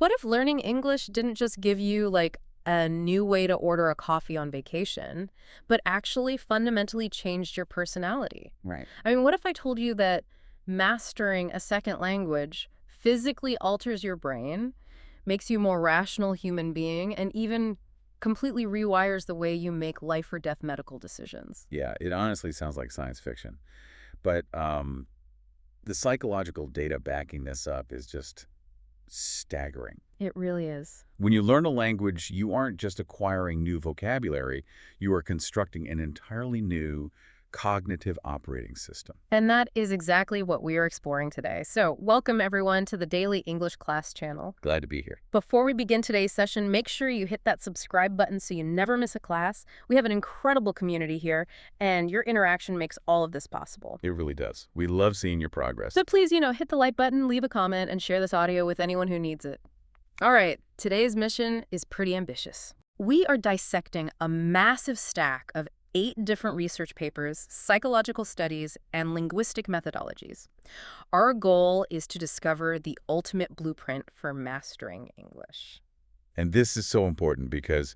What if learning English didn't just give you, like, a new way to order a coffee on vacation, but actually fundamentally changed your personality? Right. I mean, what if I told you that mastering a second language physically alters your brain, makes you a more rational human being, and even completely rewires the way you make life or death medical decisions? Yeah, it honestly sounds like science fiction. But the psychological data backing this up is just staggering. It really is. When you learn a language, you aren't just acquiring new vocabulary, you are constructing an entirely new cognitive operating system. And that is exactly what we are exploring today. So, welcome everyone to the Daily English Class channel. Glad to be here. Before we begin today's session, make sure you hit that subscribe button so you never miss a class. We have an incredible community here, and your interaction makes all of this possible. It really does. We love seeing your progress. So please, hit the like button, leave a comment, and share this audio with anyone who needs it. All right, today's mission is pretty ambitious. We are dissecting a massive stack of 8 different research papers, psychological studies, and linguistic methodologies. Our goal is to discover the ultimate blueprint for mastering English. And this is so important because,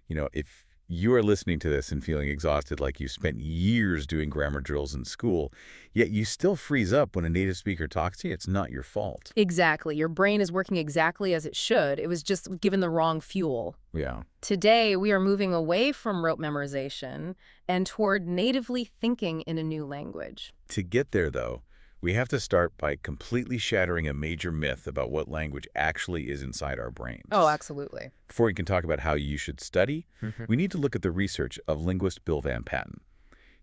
if you are listening to this and feeling exhausted like you spent years doing grammar drills in school, yet you still freeze up when a native speaker talks to you, it's not your fault. Exactly. Your brain is working exactly as it should. It was just given the wrong fuel. Yeah. Today, we are moving away from rote memorization and toward natively thinking in a new language. To get there, though, we have to start by completely shattering a major myth about what language actually is inside our brains. Oh, absolutely. Before we can talk about how you should study, we need to look at the research of linguist Bill Van Patten.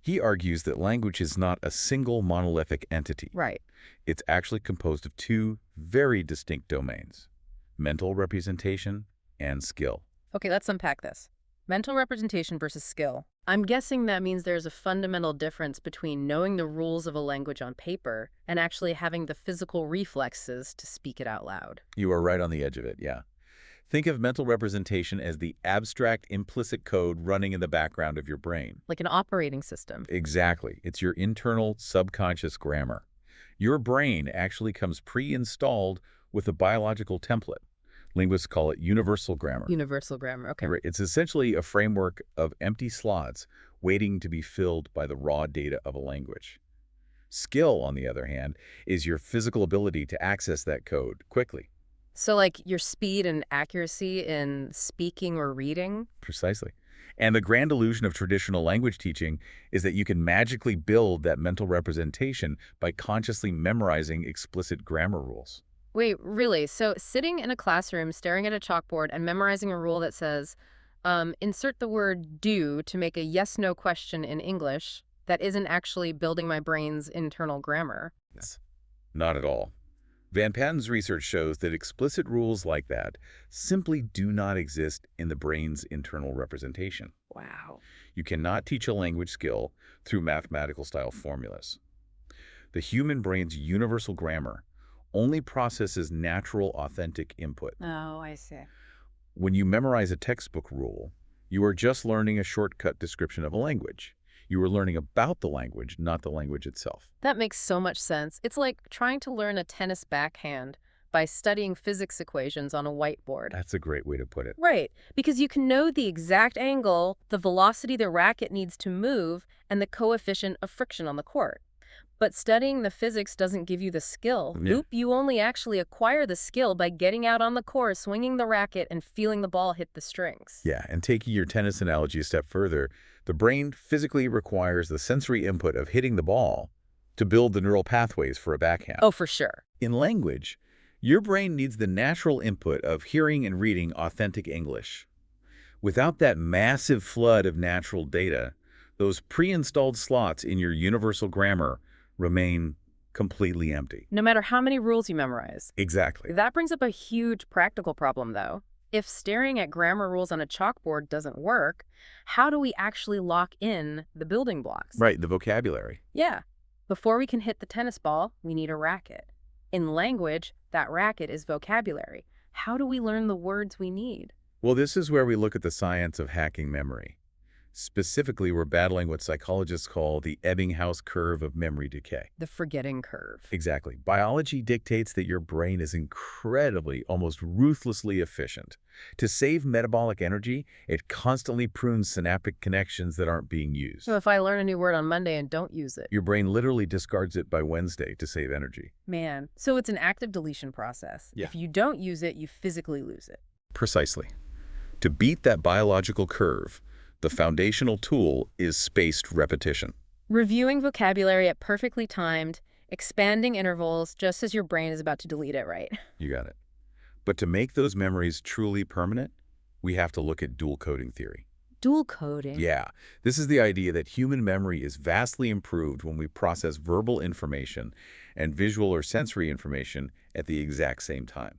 He argues that language is not a single monolithic entity. Right. It's actually composed of 2 very distinct domains: mental representation and skill. Okay, let's unpack this. Mental representation versus skill. I'm guessing that means there's a fundamental difference between knowing the rules of a language on paper and actually having the physical reflexes to speak it out loud. You are right on the edge of it, yeah. Think of mental representation as the abstract implicit code running in the background of your brain. Like an operating system. Exactly. It's your internal subconscious grammar. Your brain actually comes pre-installed with a biological template. Linguists call it universal grammar. Universal grammar, okay. Right. It's essentially a framework of empty slots waiting to be filled by the raw data of a language. Skill, on the other hand, is your physical ability to access that code quickly. So like your speed and accuracy in speaking or reading? Precisely. And the grand illusion of traditional language teaching is that you can magically build that mental representation by consciously memorizing explicit grammar rules. Wait, really? So sitting in a classroom, staring at a chalkboard and memorizing a rule that says, insert the word do to make a yes-no question in English that isn't actually building my brain's internal grammar. Yes. Not at all. Van Patten's research shows that explicit rules like that simply do not exist in the brain's internal representation. Wow. You cannot teach a language skill through mathematical-style formulas. The human brain's universal grammar only processes natural, authentic input. Oh, I see. When you memorize a textbook rule, you are just learning a shortcut description of a language. You are learning about the language, not the language itself. That makes so much sense. It's like trying to learn a tennis backhand by studying physics equations on a whiteboard. That's a great way to put it. Right, because you can know the exact angle, the velocity the racket needs to move, and the coefficient of friction on the court. But studying the physics doesn't give you the skill. Yeah. Oop, you only actually acquire the skill by getting out on the court, swinging the racket, and feeling the ball hit the strings. Yeah, and taking your tennis analogy a step further, the brain physically requires the sensory input of hitting the ball to build the neural pathways for a backhand. Oh, for sure. In language, your brain needs the natural input of hearing and reading authentic English. Without that massive flood of natural data, those pre-installed slots in your universal grammar remain completely empty. No matter how many rules you memorize. Exactly. That brings up a huge practical problem, though. If staring at grammar rules on a chalkboard doesn't work, how do we actually lock in the building blocks? Right, the vocabulary. Yeah. Before we can hit the tennis ball, we need a racket. In language, that racket is vocabulary. How do we learn the words we need? Well, this is where we look at the science of hacking memory. Specifically, we're battling what psychologists call the Ebbinghaus curve of memory decay. The forgetting curve. Exactly. Biology dictates that your brain is incredibly, almost ruthlessly efficient. To save metabolic energy, it constantly prunes synaptic connections that aren't being used. So if I learn a new word on Monday and don't use it? Your brain literally discards it by Wednesday to save energy. Man, so it's an active deletion process. Yeah. If you don't use it, you physically lose it. Precisely. To beat that biological curve, the foundational tool is spaced repetition. Reviewing vocabulary at perfectly timed, expanding intervals just as your brain is about to delete it, right? You got it. But to make those memories truly permanent, we have to look at dual coding theory. Dual coding. Yeah, this is the idea that human memory is vastly improved when we process verbal information and visual or sensory information at the exact same time.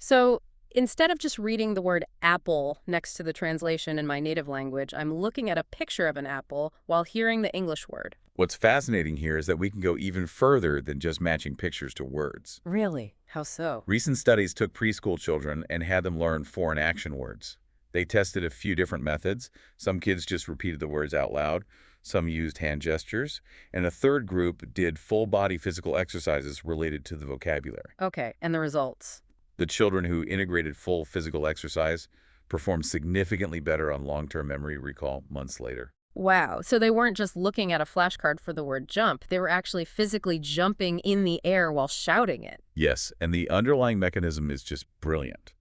So instead of just reading the word apple next to the translation in my native language, I'm looking at a picture of an apple while hearing the English word. What's fascinating here is that we can go even further than just matching pictures to words. Really? How so? Recent studies took preschool children and had them learn foreign action words. They tested a few different methods. Some kids just repeated the words out loud. Some used hand gestures. And a third group did full-body physical exercises related to the vocabulary. Okay, and the results? The children who integrated full physical exercise performed significantly better on long-term memory recall months later. Wow, so they weren't just looking at a flashcard for the word jump, they were actually physically jumping in the air while shouting it. Yes, and the underlying mechanism is just brilliant.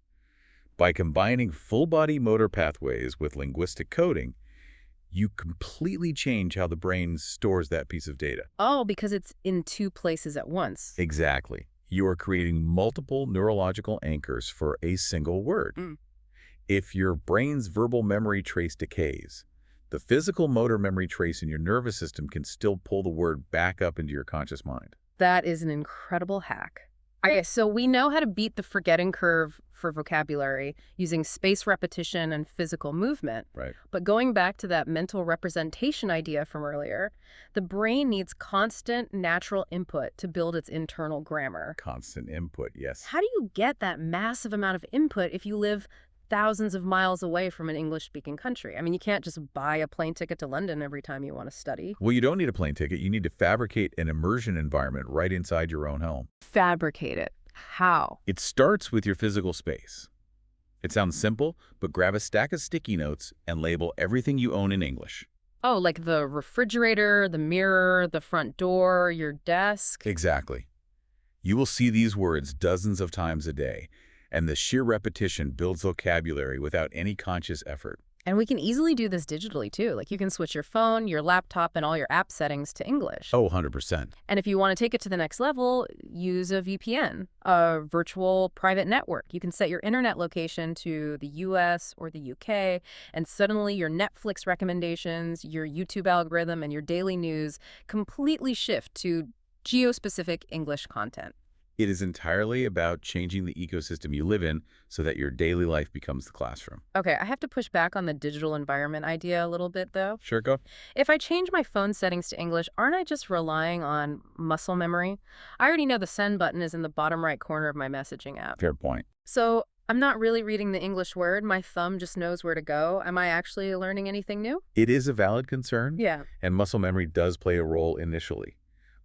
By combining full-body motor pathways with linguistic coding, you completely change how the brain stores that piece of data. Oh, because it's in two places at once. Exactly. You are creating multiple neurological anchors for a single word. If your brain's verbal memory trace decays, the physical motor memory trace in your nervous system can still pull the word back up into your conscious mind. That is an incredible hack. Okay, so we know how to beat the forgetting curve for vocabulary using space repetition and physical movement. Right. But going back to that mental representation idea from earlier, the brain needs constant natural input to build its internal grammar. Constant input, yes. How do you get that massive amount of input if you live thousands of miles away from an English-speaking country? I mean, you can't just buy a plane ticket to London every time you want to study. Well, you don't need a plane ticket. You need to fabricate an immersion environment right inside your own home. Fabricate it. How? It starts with your physical space. It sounds simple, but grab a stack of sticky notes and label everything you own in English. Oh, like the refrigerator, the mirror, the front door, your desk? Exactly. You will see these words dozens of times a day, and the sheer repetition builds vocabulary without any conscious effort. And we can easily do this digitally, too. Like you can switch your phone, your laptop, and all your app settings to English. Oh, 100%. And if you want to take it to the next level, use a VPN, a virtual private network. You can set your internet location to the US or the UK, and suddenly your Netflix recommendations, your YouTube algorithm, and your daily news completely shift to geo-specific English content. It is entirely about changing the ecosystem you live in so that your daily life becomes the classroom. Okay, I have to push back on the digital environment idea a little bit, though. Sure, go. If I change my phone settings to English, aren't I just relying on muscle memory? I already know the send button is in the bottom right corner of my messaging app. Fair point. So I'm not really reading the English word. My thumb just knows where to go. Am I actually learning anything new? It is a valid concern, Yeah. and muscle memory does play a role initially.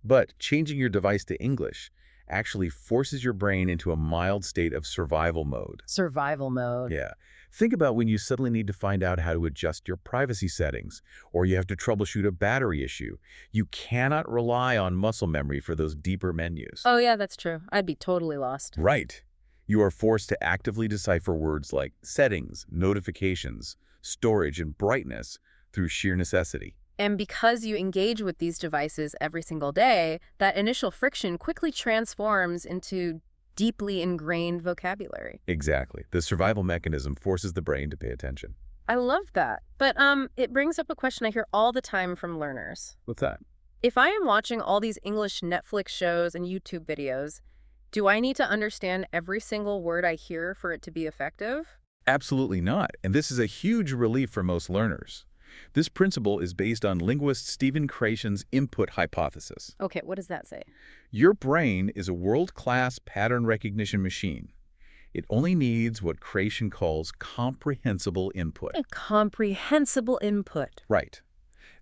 But changing your device to English actually forces your brain into a mild state of survival mode. Survival mode. Yeah. Think about when you suddenly need to find out how to adjust your privacy settings, or you have to troubleshoot a battery issue. You cannot rely on muscle memory for those deeper menus. Oh, yeah, that's true. I'd be totally lost. Right. You are forced to actively decipher words like settings, notifications, storage, and brightness through sheer necessity. And because you engage with these devices every single day, that initial friction quickly transforms into deeply ingrained vocabulary. Exactly. The survival mechanism forces the brain to pay attention. I love that. But it brings up a question I hear all the time from learners. What's that? If I am watching all these English Netflix shows and YouTube videos, do I need to understand every single word I hear for it to be effective? Absolutely not. And this is a huge relief for most learners. This principle is based on linguist Stephen Krashen's input hypothesis. Okay, what does that say? Your brain is a world-class pattern recognition machine. It only needs what creation calls comprehensible input. A comprehensible input. Right.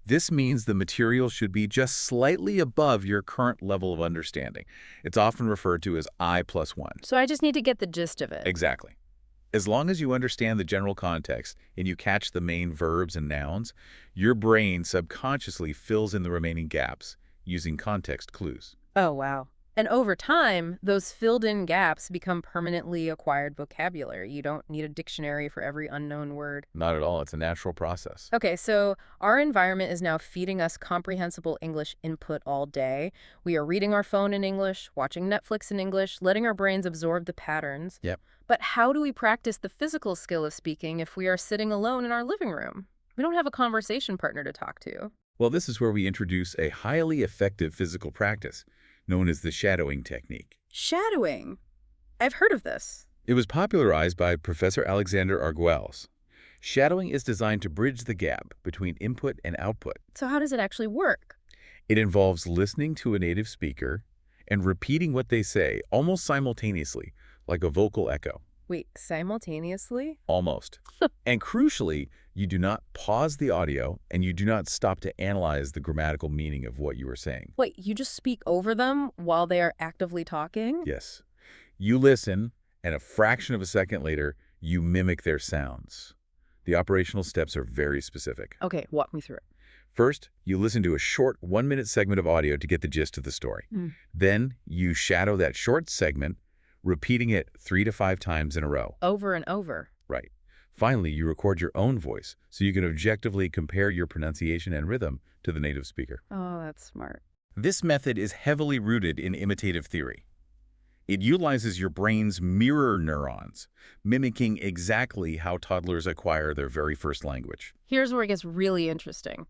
This means the material should be just slightly above your current level of understanding. It's often referred to as I+1. So I just need to get the gist of it. Exactly. As long as you understand the general context and you catch the main verbs and nouns, your brain subconsciously fills in the remaining gaps using context clues. Oh, wow. And over time, those filled-in gaps become permanently acquired vocabulary. You don't need a dictionary for every unknown word. Not at all. It's a natural process. Okay, so our environment is now feeding us comprehensible English input all day. We are reading our phone in English, watching Netflix in English, letting our brains absorb the patterns. Yep. But how do we practice the physical skill of speaking if we are sitting alone in our living room? We don't have a conversation partner to talk to. Well, this is where we introduce a highly effective physical practice known as the shadowing technique. Shadowing. I've heard of this. It was popularized by Professor Alexander Arguelles. Shadowing is designed to bridge the gap between input and output. So how does it actually work? It involves listening to a native speaker and repeating what they say almost simultaneously, like a vocal echo. Wait, simultaneously? Almost. And crucially, you do not pause the audio and you do not stop to analyze the grammatical meaning of what you are saying. Wait, you just speak over them while they are actively talking? Yes. You listen, and a fraction of a second later, you mimic their sounds. The operational steps are very specific. Okay, walk me through it. First, you listen to a short 1-minute segment of audio to get the gist of the story. Then, you shadow that short segment, repeating it 3 to 5 times in a row. Over and over. Right. Finally, you record your own voice so you can objectively compare your pronunciation and rhythm to the native speaker. Oh, that's smart. This method is heavily rooted in imitative theory. It utilizes your brain's mirror neurons, mimicking exactly how toddlers acquire their very first language. Here's where it gets really interesting.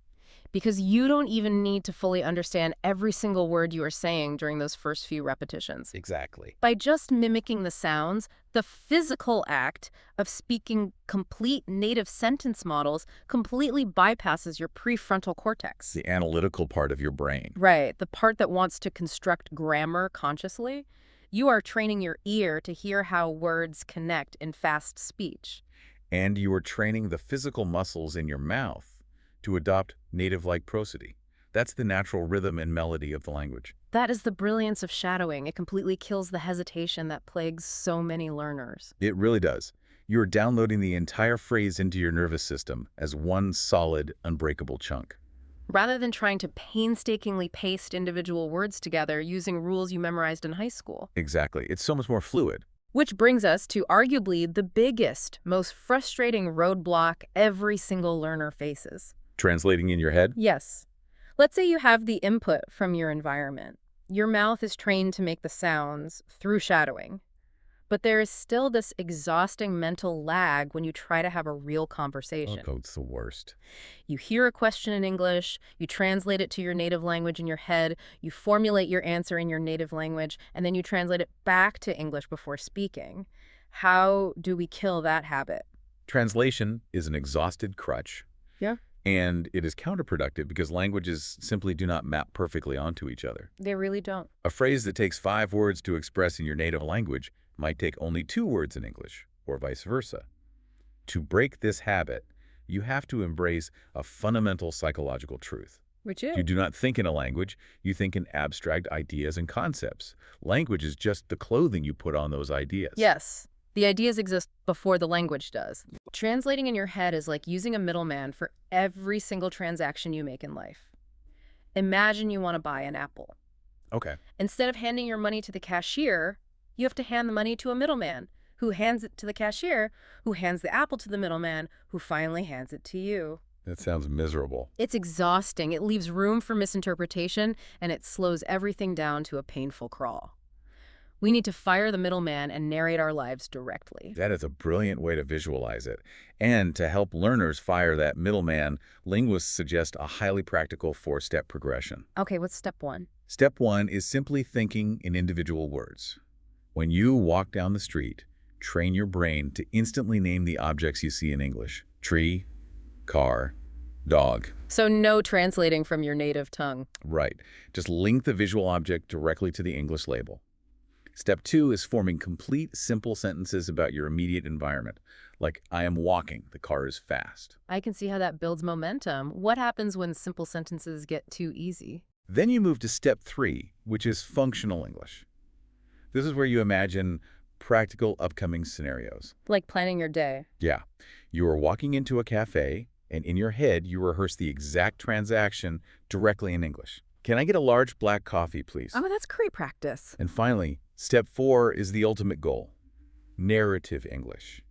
Because you don't even need to fully understand every single word you are saying during those first few repetitions. Exactly. By just mimicking the sounds, the physical act of speaking complete native sentence models completely bypasses your prefrontal cortex. The analytical part of your brain. Right, the part that wants to construct grammar consciously. You are training your ear to hear how words connect in fast speech. And you are training the physical muscles in your mouth to adopt native-like prosody. That's the natural rhythm and melody of the language. That is the brilliance of shadowing. It completely kills the hesitation that plagues so many learners. It really does. You are downloading the entire phrase into your nervous system as one solid, unbreakable chunk. Rather than trying to painstakingly paste individual words together using rules you memorized in high school. Exactly. It's so much more fluid. Which brings us to arguably the biggest, most frustrating roadblock every single learner faces. Translating in your head? Yes. Let's say you have the input from your environment. Your mouth is trained to make the sounds through shadowing. But there is still this exhausting mental lag when you try to have a real conversation. Oh, it's the worst. You hear a question in English, you translate it to your native language in your head, you formulate your answer in your native language, and then you translate it back to English before speaking. How do we kill that habit? Translation is an exhausted crutch. Yeah. And it is counterproductive because languages simply do not map perfectly onto each other. They really don't. A phrase that takes 5 words to express in your native language might take only 2 words in English, or vice versa. To break this habit, you have to embrace a fundamental psychological truth. Which is? You do not think in a language, you think in abstract ideas and concepts. Language is just the clothing you put on those ideas. Yes. The ideas exist before the language does. Translating in your head is like using a middleman for every single transaction you make in life. Imagine you want to buy an apple. Okay. Instead of handing your money to the cashier, you have to hand the money to a middleman, who hands it to the cashier, who hands the apple to the middleman, who finally hands it to you. That sounds miserable. It's exhausting. It leaves room for misinterpretation, and it slows everything down to a painful crawl. We need to fire the middleman and narrate our lives directly. That is a brilliant way to visualize it. And to help learners fire that middleman, linguists suggest a highly practical 4-step progression. Okay, what's step 1? Step 1 is simply thinking in individual words. When you walk down the street, train your brain to instantly name the objects you see in English. Tree, car, dog. So no translating from your native tongue. Right. Just link the visual object directly to the English label. Step 2 is forming complete, simple sentences about your immediate environment, like, I am walking, the car is fast. I can see how that builds momentum. What happens when simple sentences get too easy? Then you move to step 3, which is functional English. This is where you imagine practical upcoming scenarios. Like planning your day. Yeah, you are walking into a cafe, and in your head, you rehearse the exact transaction directly in English. Can I get a large black coffee, please? Oh, that's great practice. And finally, step 4 is the ultimate goal, narrative English.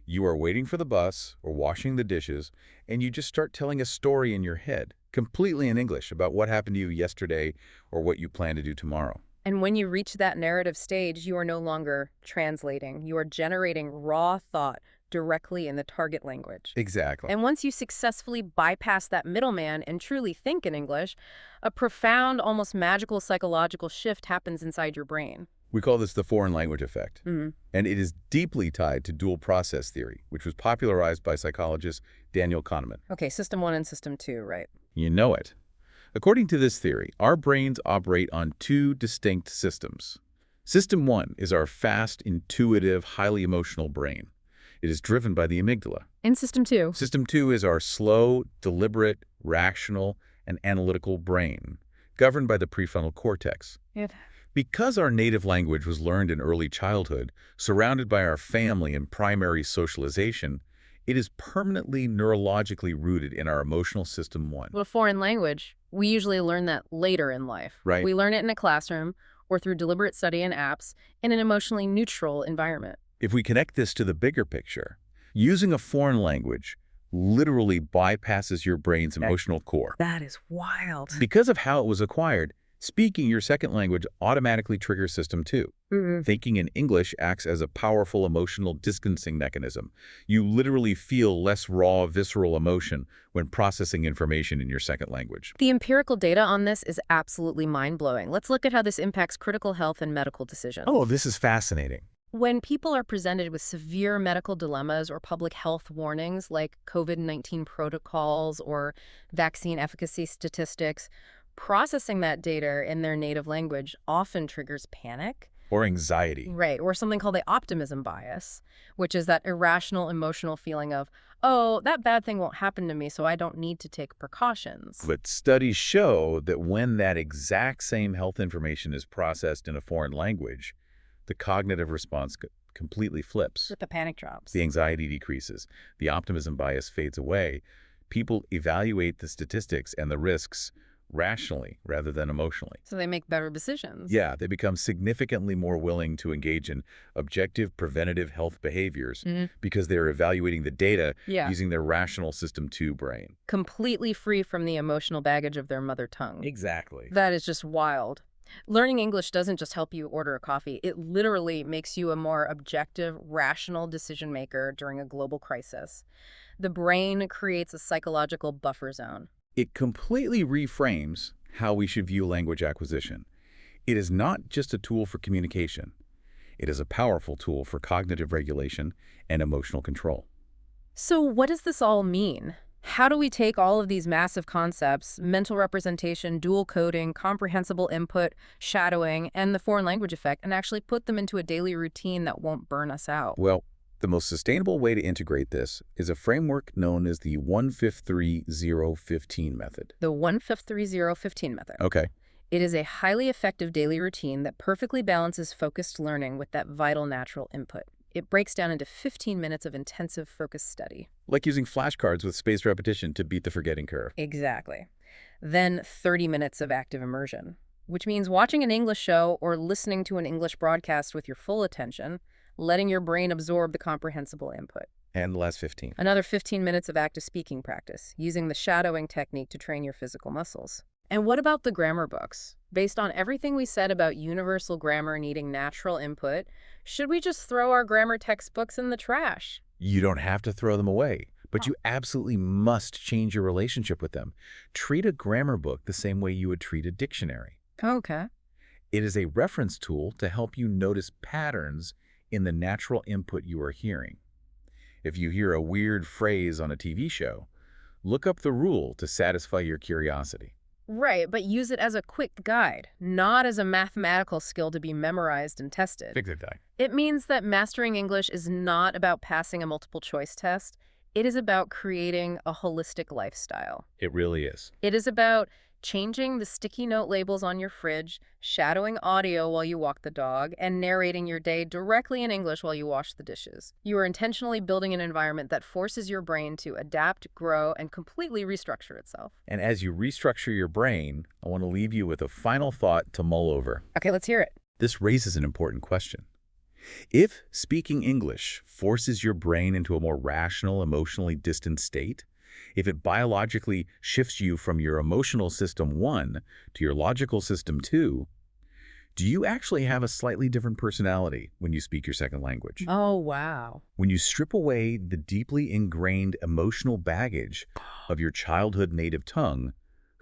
You are waiting for the bus or washing the dishes, and you just start telling a story in your head, completely in English, about what happened to you yesterday or what you plan to do tomorrow. And when you reach that narrative stage, you are no longer translating. You are generating raw thought directly in the target language. Exactly. And once you successfully bypass that middleman and truly think in English, a profound, almost magical psychological shift happens inside your brain. We call this the foreign language effect. Mm-hmm. And it is deeply tied to dual process theory, which was popularized by psychologist Daniel Kahneman. Okay, system 1 and system 2, right? You know it. According to this theory, our brains operate on 2 distinct systems. System 1 is our fast, intuitive, highly emotional brain. It is driven by the amygdala. In system 2? System 2 is our slow, deliberate, rational, and analytical brain, governed by the prefrontal cortex. Because our native language was learned in early childhood, surrounded by our family and primary socialization, it is permanently neurologically rooted in our emotional system 1. Well, foreign language, we usually learn that later in life. Right. We learn it in a classroom or through deliberate study and apps in an emotionally neutral environment. If we connect this to the bigger picture, using a foreign language literally bypasses your brain's emotional core. That is wild. Because of how it was acquired, speaking your second language automatically triggers System 2. Thinking in English acts as a powerful emotional distancing mechanism. You literally feel less raw, visceral emotion when processing information in your second language. The empirical data on this is absolutely mind-blowing. Let's look at how this impacts critical health and medical decisions. Oh, this is fascinating. When people are presented with severe medical dilemmas or public health warnings like COVID-19 protocols or vaccine efficacy statistics, processing that data in their native language often triggers panic. Or anxiety. Right, or something called the optimism bias, which is that irrational emotional feeling of, oh, that bad thing won't happen to me, so I don't need to take precautions. But studies show that when that exact same health information is processed in a foreign language, the cognitive response completely flips. The panic drops. The anxiety decreases. The optimism bias fades away. People evaluate the statistics and the risks rationally rather than emotionally. So they make better decisions. Yeah, they become significantly more willing to engage in objective preventative health behaviors because they're evaluating the data using their rational System 2 brain. Completely free from the emotional baggage of their mother tongue. Exactly. That is just wild. Learning English doesn't just help you order a coffee. It literally makes you a more objective, rational decision maker during a global crisis. The brain creates a psychological buffer zone. It completely reframes how we should view language acquisition. It is not just a tool for communication. It is a powerful tool for cognitive regulation and emotional control. So what does this all mean? How do we take all of these massive concepts, mental representation, dual coding, comprehensible input, shadowing, and the foreign language effect, and actually put them into a daily routine that won't burn us out? Well, the most sustainable way to integrate this is a framework known as the 1-5-3-0-15 method. The 1-5-3-0-15 method. Okay. It is a highly effective daily routine that perfectly balances focused learning with that vital natural input. It breaks down into 15 minutes of intensive focused study. Like using flashcards with spaced repetition to beat the forgetting curve. Exactly. Then 30 minutes of active immersion, which means watching an English show or listening to an English broadcast with your full attention, letting your brain absorb the comprehensible input. And the last 15. Another 15 minutes of active speaking practice, using the shadowing technique to train your physical muscles. And what about the grammar books? Based on everything we said about universal grammar needing natural input, should we just throw our grammar textbooks in the trash? You don't have to throw them away, but you absolutely must change your relationship with them. Treat a grammar book the same way you would treat a dictionary. Okay. It is a reference tool to help you notice patterns in the natural input you are hearing. If you hear a weird phrase on a TV show, look up the rule to satisfy your curiosity. Right, but use it as a quick guide, not as a mathematical skill to be memorized and tested. Exactly. It means that mastering English is not about passing a multiple choice test. It is about creating a holistic lifestyle. It really is. It is about changing the sticky note labels on your fridge, shadowing audio while you walk the dog, and narrating your day directly in English while you wash the dishes. You are intentionally building an environment that forces your brain to adapt, grow, and completely restructure itself. And as you restructure your brain, I want to leave you with a final thought to mull over. Okay, let's hear it. This raises an important question. If speaking English forces your brain into a more rational, emotionally distant state, if it biologically shifts you from your emotional system 1 to your logical system 2, do you actually have a slightly different personality when you speak your second language? Oh, wow. When you strip away the deeply ingrained emotional baggage of your childhood native tongue,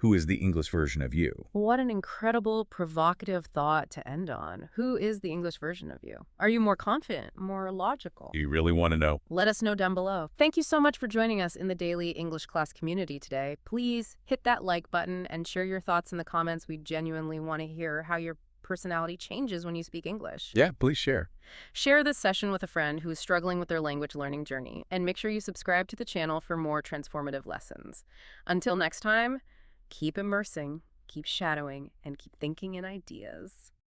who is the English version of you? What an incredible, provocative thought to end on. Who is the English version of you? Are you more confident, more logical? Do you really want to know? Let us know down below. Thank you so much for joining us in the daily English class community today. Please hit that like button and share your thoughts in the comments. We genuinely want to hear how your personality changes when you speak English. Yeah, please share. Share this session with a friend who is struggling with their language learning journey, and make sure you subscribe to the channel for more transformative lessons. Until next time, keep immersing, keep shadowing, and keep thinking in ideas.